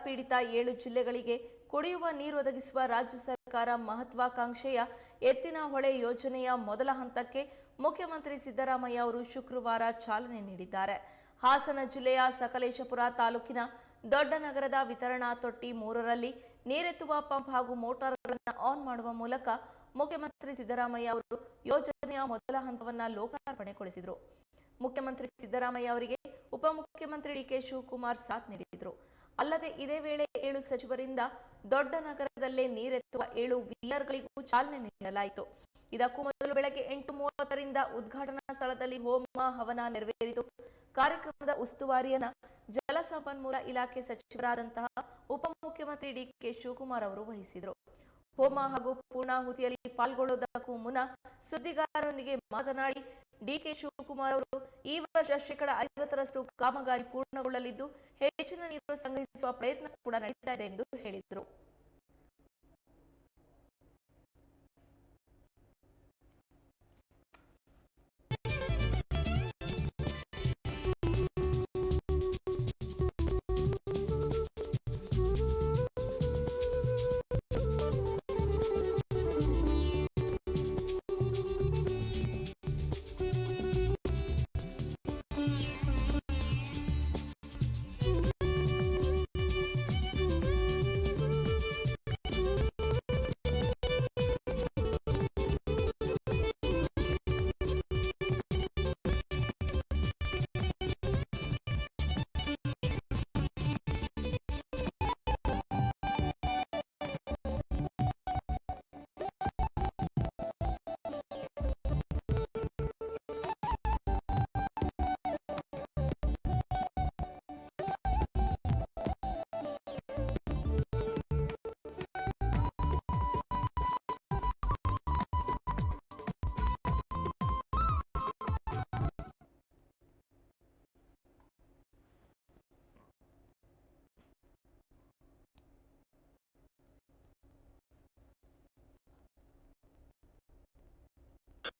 ಬರಪೀಡಿತ 7 ಜಿಲ್ಲೆಗಳಿಗೆ ಕುಡಿಯುವ ನೀರು ಒದಗಿಸುವ ರಾಜ್ಯ ಸರ್ಕಾರ ಮಹತ್ವಾಕಾಂಕ್ಷೆಯ ಎತ್ತಿನ ಹೊಳೆ ಯೋಜನೆಯ ಮೊದಲ ಹಂತಕ್ಕೆ ಮುಖ್ಯಮಂತ್ರಿ ಸಿದ್ದರಾಮಯ್ಯ ಅವರು ಶುಕ್ರವಾರ ಚಾಲನೆ ನೀಡಿದ್ದಾರೆ. ಹಾಸನ ಜಿಲ್ಲೆಯ ಸಕಲೇಶಪುರ ತಾಲೂಕಿನ ದೊಡ್ಡನಗರದ ವಿತರಣಾ ತೊಟ್ಟಿ 3ರಲ್ಲಿ ನೀರೆತ್ತುವ ಪಂಪ್ ಹಾಗೂ ಮೋಟಾರ್ಗಳನ್ನು ಆನ್ ಮಾಡುವ ಮೂಲಕ ಮುಖ್ಯಮಂತ್ರಿ ಸಿದ್ದರಾಮಯ್ಯ ಅವರು ಯೋಜನೆಯ ಮೊದಲ ಹಂತವನ್ನು ಲೋಕಾರ್ಪಣೆಗೊಳಿಸಿದರು. ಮುಖ್ಯಮಂತ್ರಿ ಸಿದ್ದರಾಮಯ್ಯ ಅವರಿಗೆ ಉಪಮುಖ್ಯಮಂತ್ರಿ ಡಿಕೆ ಶಿವಕುಮಾರ್ ಸಾಥ್ ನೀಡಿದರು. ಅಲ್ಲದೆ ಇದೇ ವೇಳೆ 7 ಸಚಿವರಿಂದ ದೊಡ್ಡ ನಗರದಲ್ಲೇ ನೀರೆತ್ತುವ 7 ವಿಆರ್ಗಳಿಗೂ ಚಾಲನೆ ನೀಡಲಾಯಿತು. ಇದಕ್ಕೂ ಮೊದಲು ಬೆಳಗ್ಗೆ 8:30ರಿಂದ ಉದ್ಘಾಟನಾ ಸ್ಥಳದಲ್ಲಿ ಹೋಮ ಹವನ ನೆರವೇರಿತು. ಕಾರ್ಯಕ್ರಮದ ಉಸ್ತುವಾರಿಯನ್ನ ಜಲಸಂಪನ್ಮೂಲ ಇಲಾಖೆ ಸಚಿವರಾದಂತಹ ಉಪಮುಖ್ಯಮಂತ್ರಿ ಡಿಕೆ ಶಿವಕುಮಾರ್ ಅವರು ವಹಿಸಿದರು. ಹೋಮ ಹಾಗೂ ಪೂರ್ಣಾಹುತಿಯಲ್ಲಿ ಪಾಲ್ಗೊಳ್ಳುವುದಕ್ಕೂ ಮುನ್ನ ಸುದ್ದಿಗಾರರೊಂದಿಗೆ ಮಾತನಾಡಿ ಡಿಕೆ ಶಿವಕುಮಾರ್ ಅವರು ಈ ವರ್ಷ 50% ಕಾಮಗಾರಿ ಪೂರ್ಣಗೊಳ್ಳಲಿದ್ದು ಹೆಚ್ಚಿನ ನೀರು ಸಂಗ್ರಹಿಸುವ ಪ್ರಯತ್ನ ಕೂಡ ನಡೀತಾ ಇದೆ ಎಂದು ಹೇಳಿದರು.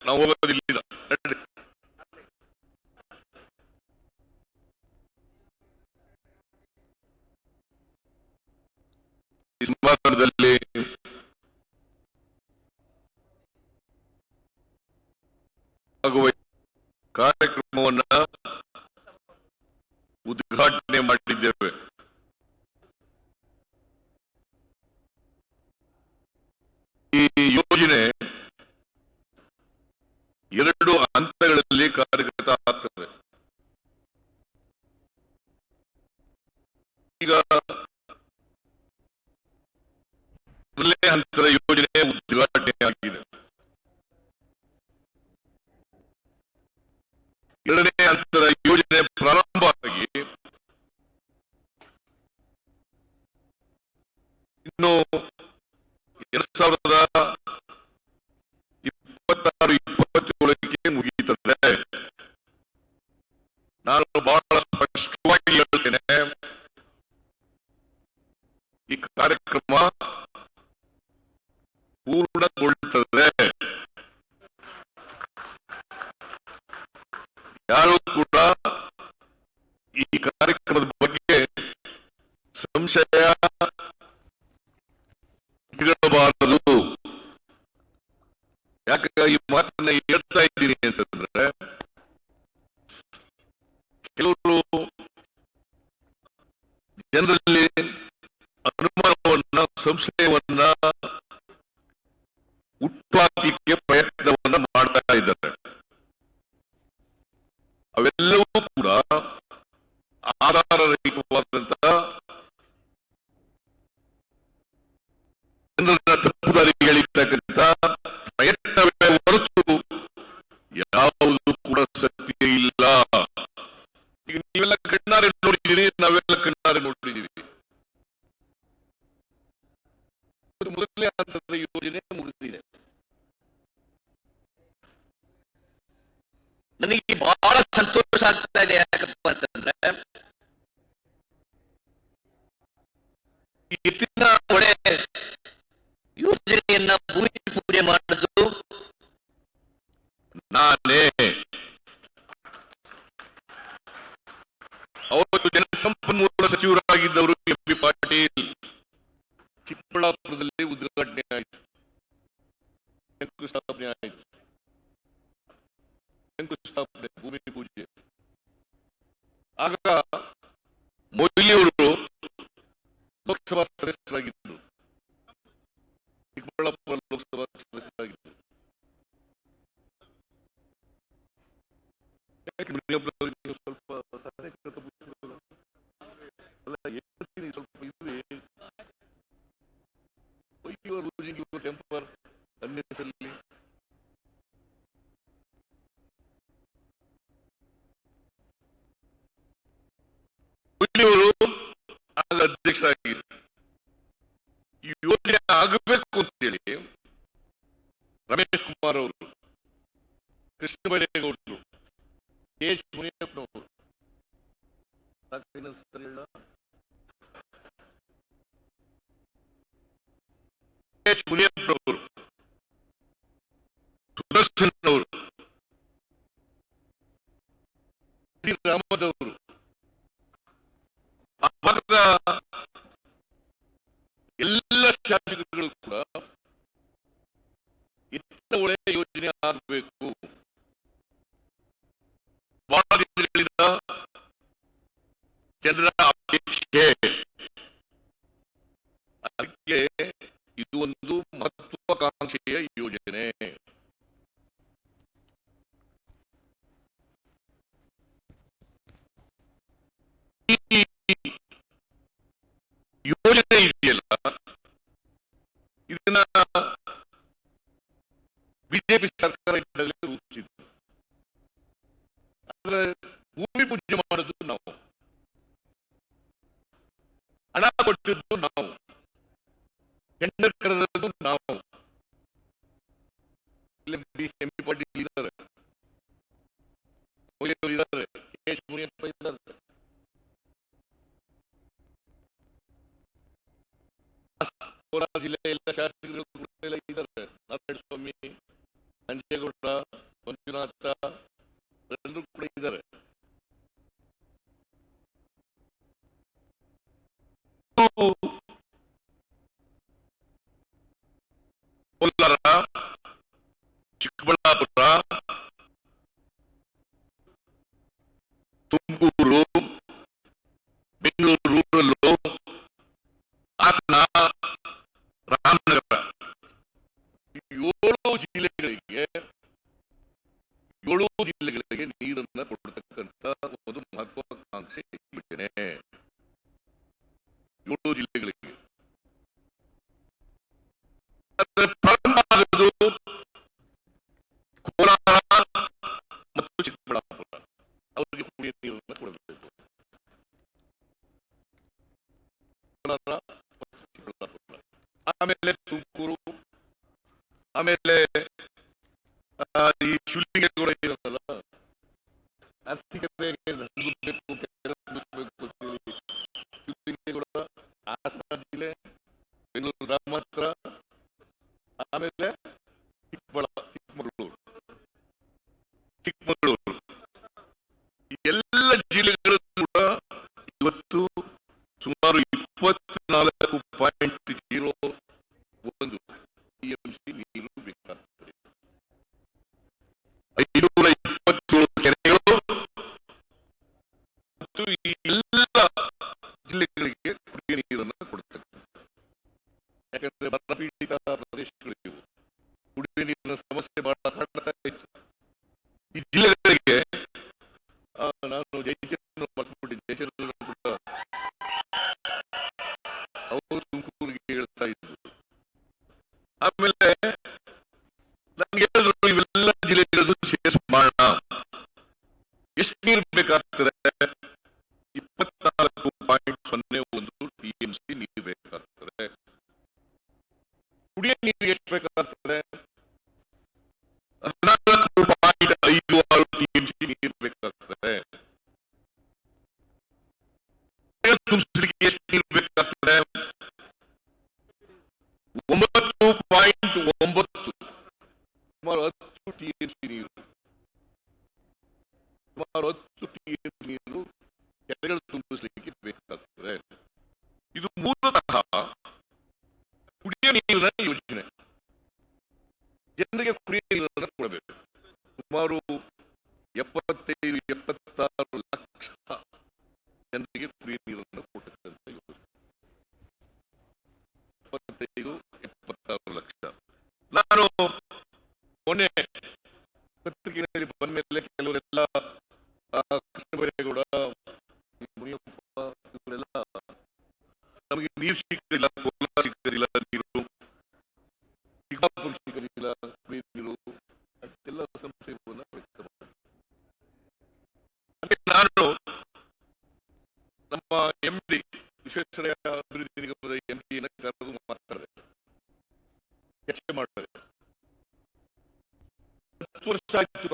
ನಾವು ಹೋಗೋದಿಲ್ಲ. ಈ ಸಮಾರಂಭದಲ್ಲಿ ಆಗುವ ಕಾರ್ಯಕ್ರಮವನ್ನ ಉದ್ಘಾಟನೆ ಮಾಡಿದ್ದೇವೆ. ಈ ಯೋಜನೆ 2 ಹಂತಗಳಲ್ಲಿ ಕಾರ್ಯಗತ ಆಗ್ತದೆ. ಈಗ ಮೊದಲನೇ ಹಂತದ ಯೋಜನೆ ಉದ್ಘಾಟನೆ ಆಗಿದೆ. 2ನೇ ಹಂತದ ಯೋಜನೆ ಪ್ರಾರಂಭ ಆಗಿ ಇನ್ನು 2026-27ಕ್ಕೆ ಮುಗಿಯುತ್ತದೆ. ನಾನು ಬಹಳ ಸ್ಪಷ್ಟವಾಗಿ ಹೇಳ್ತೇನೆ, ಈ ಕಾರ್ಯಕ್ರಮ ಪೂರ್ಣಗೊಳ್ಳುತ್ತದೆ. ಯಾರು ಕೂಡ ಈ ಕಾರ್ಯಕ್ರಮದ ಬಗ್ಗೆ ಸಂಶಯ ಇಡಬಾರದು. ಯಾಕೆ ಈ ಮಾತನ್ನ ಹೇಳ್ತಾ ಇದ್ದೀನಿ ಅಂತಂದ್ರೆ, ಕೆಲವರು ಜನರಲ್ಲಿ ಅನುಮಾನವನ್ನ ಸಂಶಯವನ್ನ ಹುಟ್ಟುಹಾಕಲಿಕ್ಕೆ ಪ್ರಯತ್ನವನ್ನ ಮಾಡ್ತಾ ಇದ್ದಾರೆ. ಅವೆಲ್ಲವೂ ಕೂಡ ಆಧಾರರಹಿತವಾದಂತಹ ಜನರನ್ನ ತಪ್ಪುದಾರಿಗಳಿರ್ತಕ್ಕಂಥ ಪ್ರಯತ್ನವೇ ಹೊರತು ಯಾವುದು ಕೂಡ ಸತ್ಯ ಇಲ್ಲ. ಈಗ ನೀವೆಲ್ಲ ಕಣ್ಣಾರೆ ನೋಡಿದ್ದೀರಿ, ನಾವೆಲ್ಲ ಕಣ್ಣಾರೆ ನೋಡಿದ್ದೀವಿ. ಮೊದಲನೇ ಹಂತದ ಯೋಜನೆ ಮುಗಿದಿದೆ. ನನಗೆ ಬಹಳ ಸಂತೋಷ ಆಗ್ತಾ ಇದೆ. ಯಾಕಪ್ಪ ಅಂತಂದ್ರೆ ಎತ್ತಿನ ಹೊಳೆ ಯೋಜನೆಯನ್ನ ಭೂಮಿ ಪೂಜೆ ಮಾಡಿದ್ದು ನಾನೇ. ಅವತ್ತು ಜಲಸಂಪನ್ಮೂಲ ಸಚಿವರಾಗಿದ್ದವರು ಎಂ.ಬಿ. ಪಾಟೀಲ್, ಚಿಕ್ಕಬಳ್ಳಾಪುರದಲ್ಲಿ ಉದ್ಘಾಟನೆ ಆಯಿತು, ಶಂಕುಸ್ಥಾಪನೆ ಆಯಿತು. ಶಂಕುಸ್ಥಾಪನೆ, ಭೂಮಿ ಪೂಜೆ. ಆಗ ಮೊಯ್ಲಿಯವರು ಲೋಕಸಭಾ ಸದಸ್ಯರಾಗಿದ್ದರು, ಚಿಕ್ಕಬಳ್ಳಾಪುರ ಲೋಕಸಭಾ ಸದಸ್ಯರಾಗಿದ್ದರು. ಸ್ವಲ್ಪ ಅಲ್ಲ, ಹೇಳ್ತೀನಿ, ಸ್ವಲ್ಪ ಇದ್ರೆ ಟೆಂಪರ್ ಅನ್ನೆಸಲ್ಲಿ. ಮೊಯ್ಲಿಯವರು ಆಗ ಅಧ್ಯಕ್ಷರಾಗಿದ್ದರು. ಈ ಯೋಜನೆ ಆಗಬೇಕು ಅಂತೇಳಿ ರಮೇಶ್ ಕುಮಾರ್ ಅವರು, ಕೃಷ್ಣ ಬೈರೇಗೌಡರು, ಎಚ್ ಮುನಿಯಪ್ಪನವರು, ಎಚ್ ಮುನಿಯಪ್ಪನವರು, ಸುದರ್ಶನ್ ಅವರು, ಶ್ರೀರಾಮದವರು, ಆ ಭಾಗದ ಎಲ್ಲ ಶಾಸಕರುಗಳು ಕೂಡ ಎತ್ತಿನ ಹೊಳೆ ಯೋಜನೆ ಆಗಬೇಕು, ಬಹಳ ದಿನಗಳಿಂದ ಜನರ ಅಪೇಕ್ಷೆ. ಅದಕ್ಕೆ ಇದು ಒಂದು ಮಹತ್ವಾಕಾಂಕ್ಷೆಯ ಯೋಜನೆ. ಈ ಯೋಜನೆ ಇದೆಯಲ್ಲ, ಇದನ್ನ ಬಿಜೆಪಿ ಸರ್ಕಾರ ಇದ್ದಾಗಲೇ ರೂಪಿಸಿದ್ರು. ಆದ್ರೆ ಭೂಮಿ ಪೂಜೆ ಮಾಡೋದು ನಾವು, ಹಣ ಕೊಟ್ಟಿದ್ದು ನಾವು, ಟೆಂಡರ್ ಕರೆದದ್ದು ನಾವು. ಎಂ.ಪಿ. ಪಾಟೀಲ್ ಇದ್ದಾರೆ, ಮೊಯ್ಲಿಯವರು ಇದ್ದಾರೆ, ಎಚ್ ಮುನಿಯಪ್ಪ ಇದ್ದಾರೆ. ಕೋಲಾರ ಜಿಲ್ಲೆಯ ಎಲ್ಲ ಶಾಸಕರು ಎಲ್ಲ ಇದ್ದಾರೆ, ನಾರಾಯಣಸ್ವಾಮಿ, ನಂಜೇಗೌಡ, ಮಂಜುನಾಥ, ಎಲ್ಲರೂ ಕೂಡ ಇದ್ದಾರೆ. ಕೋಲಾರ, ಚಿಕ್ಕಬಳ್ಳಾಪುರ, ತುಮಕೂರು, ಬೆಂಗಳೂರು ರೂರಲ್ಲು, ಹಾಸನ, ರಾಮನಗರ, 7 ಜಿಲ್ಲೆಗಳಿಗೆ ನೀರನ್ನ ಕೊಡ್ತಕ್ಕಂಥ ಒಂದು ಮಹತ್ವಾಕಾಂಕ್ಷೆ ಯೋಜನೆ. 7 ಜಿಲ್ಲೆಗಳಿಗೆ ಪ್ರಾರಂಭ ಆಗೋದು ಕೋಲಾರ ಮತ್ತು ಚಿಕ್ಕಬಳ್ಳಾಪುರ. ಅವರಿಗೆ ಕುಡಿಯುವ ನೀರನ್ನ ಕೊಡಬೇಕು. ಕೋಲಾರ ಮತ್ತು ಚಿಕ್ಕಬಳ್ಳಾಪುರ, ಆಮೇಲೆ ತುಮಕೂರು, ಆಮೇಲೆ ಈ ಶಿವಲಿಂಗೇಗೌಡ ಇರಲ್ಲ, ಶಿವಲಿಂಗೇಗೌಡ, ಹಾಸನ ಜಿಲ್ಲೆ, ಬೆಂಗಳೂರು ಗ್ರಾಮಾಂತರ, ಆಮೇಲೆ ಚಿಕ್ಕಮಗಳೂರು, ಎಲ್ಲ ಜಿಲ್ಲೆಗಳು ಕೂಡ ಇವತ್ತು ಸುಮಾರು 24.01 TMC ನೀರು ಬೇಕಾಗ್ತದೆ. 527 ಕೆರೆಗಳು ಮತ್ತು ಈ ಎಲ್ಲ ಜಿಲ್ಲೆಗಳಿಗೆ ಕುಡಿಯುವ ನೀರನ್ನು ಕೊಡ್ತಕ್ಕಂಥ. ಯಾಕಂದ್ರೆ ಬರಪೀಡಿತ ಪ್ರದೇಶಗಳಿವು, ಕುಡಿಯುವ ನೀರಿನ ಸಮಸ್ಯೆ ಬಹಳ ಕಾಡ್ತಾ ಇತ್ತು ಈ ಜಿಲ್ಲೆಗಳಿಗೆ. ನಾನು ಜಯಚಂದ್ರ ಮರ್ತ್ಬಿಟ್ಟಿದ್ದೆ, ಜಯಚಂದ್ರ ಕೂಡ ಅವರು ತುಮಕೂರಿಗೆ ಹೇಳ್ತಾ ಇದ್ರು. ಆಮೇಲೆ ನನ್ಗೆ ಹೇಳಿದ್ರು, ಇವೆಲ್ಲ ಜಿಲ್ಲೆಗಳದ್ದು ಸೇರಿಸಿ ಮಾಡೋಣ, ಎಷ್ಟು ನೀರು ಬೇಕಾಗ್ತದೆ? 24.01 TMC ನೀರು ಬೇಕಾಗ್ತದೆ. ಕುಡಿಯೋ ನೀರು ಎಷ್ಟು ಬೇಕಾಗ್ತದೆ? 14.56 TMC ನೀರು ಬೇಕಾಗ್ತದೆ. ತುಂಬಿಸಲಿಕ್ಕೆ ಎಷ್ಟು ನೀರು ಬೇಕಾಗ್ತದೆ? 9.9, ಸುಮಾರು 10 TMC ನೀರು, ಸುಮಾರು 10 TMC ನೀರು ಕೆರೆಗಳು ತುಂಬಿಸಲಿಕ್ಕೆ ಬೇಕಾಗ್ತದೆ. ಇದು ಮೂಲತಃ ಕುಡಿಯುವ ನೀರಿನ ಯೋಜನೆ, ಜನರಿಗೆ ಕುಡಿಯುವ ನೀರನ್ನು ಕೊಡಬೇಕು. ಸುಮಾರು 75-76 ಲಕ್ಷ ಜನರಿಗೆ ಕುಡಿಯುವ ನೀರನ್ನು ಕೊಟ್ಟಂತ ಯೋಜನೆ. 75-76 ಲಕ್ಷ. ನಾನು ಮೊನ್ನೆ ಪತ್ರಿಕೆಯಲ್ಲಿ ಬಂದ ಮೇಲೆ ಕೆಲವರೆಲ್ಲ ಕೃಷ್ಣ ಬೈರೇಗೌಡ, ಮುನಿಯಪ್ಪ ಇವರೆಲ್ಲ ನಮಗೆ ನೀರು ಸಿಗ್ತಿಲ್ಲ, ಕೋಲಾರ ಸಿಗ್ತಿಲ್ಲ, ನೀರು ಚಿಕ್ಕಬಳ್ಳಾಪುರ ಸಿಗಲಿಲ್ಲ, ಕುಡಿಯುವ ನೀರು ಅದೆಲ್ಲ ಸಂಶಯವನ್ನು ವ್ಯಕ್ತಪಡಿಸಿದೆ. ನಾನು ನಮ್ಮ MD ವಿಶ್ವೇಶ್ವರಯ್ಯ ಅಭಿವೃದ್ಧಿ ನಿಗಮದ MD ಕರೆದು ಮಾತಾಡಿದೆ, ಚರ್ಚೆ ಮಾಡಿದೆ. 10 ವರ್ಷ ಆಯ್ತು